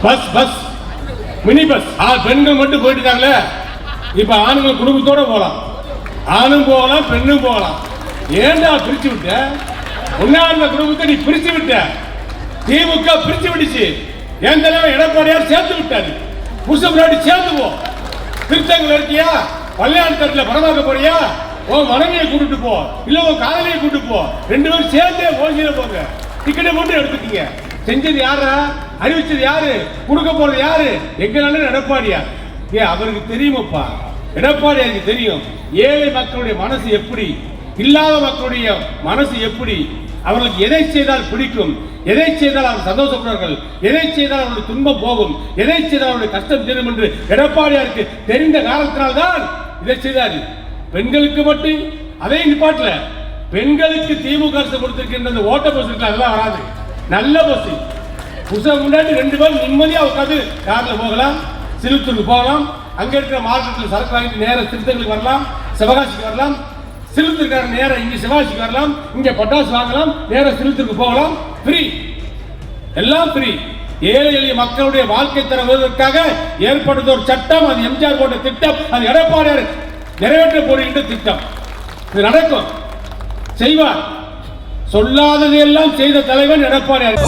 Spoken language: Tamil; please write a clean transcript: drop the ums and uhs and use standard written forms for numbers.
பஸ் பஸ் மினி பஸ் பெண்கள் மட்டும் போயிட்டாங்களே. இப்ப ஆண்கள் குடும்பத்தோட போகலாம், ஆணும் போகலாம் பெண்ணும் போகலாம். ஏண்டா பிரிச்சு விட்ட? உன்னாண்ட குடும்பத்தை நீ பிரிச்சு விட்ட. திமுக பிரிச்சு விடுச்சு. என் தலைவர் எடப்பாடியார் சேர்த்து விட்டாரு. புருஷன் முன்னாடி சேர்ந்து போ. திருத்தங்கள் இருக்கியா? பள்ளியாண்டத்துல பணமாக்க போறியா? உன் மனைவியை கூட்டிட்டு போ, இல்ல உன் காதலியை கூட்டிட்டு போ. ரெண்டு பேரும் சேர்ந்தே போகிற போங்க. டிக்கெட்டை மட்டும் எடுத்துக்கீங்க. செஞ்சது யாரா? அறிவிச்சது யாரு? கொடுக்க போறது யாரு? எங்களால எடப்பாடியார். அவருக்கு தெரியுமப்பா, எடப்பாடியாருக்கு தெரியும் ஏழை மக்களுடைய மனசு எப்படி, இல்லாத மக்களுடைய மனசு எப்படி, அவர்களுக்கு எதை செய்தால் பிடிக்கும், எதை செய்தால் அவர் சந்தோஷப்படுவார்கள், எதை செய்தால் அவருடைய துன்பம் போகும், எதை செய்தால் அவருடைய கஷ்டம் தீரும் என்று எடப்பாடியாருக்கு தெரிந்த காரணத்தினால்தான் இதை செய்தார். பெண்களுக்கு மட்டும் அதை நிப்பாட்டல. பெண்களுக்கு திமுக அரசு கொடுத்திருக்கின்ற ஓட்ட பஸ் இருக்கு, அதெல்லாம் வராது. நல்ல பஸ். புருஷன் முன்னாடி ரெண்டு பேரும் நிம்மதியா உட்காந்து கார்ல போகலாம், சிறுத்தூருக்கு போகலாம், அங்க இருக்கிற மார்க்கெட்டில் சரக்கு வாங்கிட்டு நேர திருத்தங்களுக்கு வரலாம், சிவகாசிக்கு வரலாம், சிறுத்தூருக்கார நேரம் இங்க சிவகாசிக்கு வரலாம், இங்க பட்டாசு வாங்கலாம், நேர சிறுத்தூருக்கு போகலாம். ஃப்ரீ, எல்லாம் ஃப்ரீ. ஏழை எளிய மக்களுடைய வாழ்க்கை தர வருவதற்காக ஏற்படுத்த ஒரு சட்டம். அது எம்ஜிஆர் போட்ட திட்டம். அது எடப்பாடியார் நிறைவேற்ற போடுகின்ற திட்டம். இது நடக்கும், செய்வார். சொல்லாதது எல்லாம் செய்த தலைவன் எடப்பாடியார்.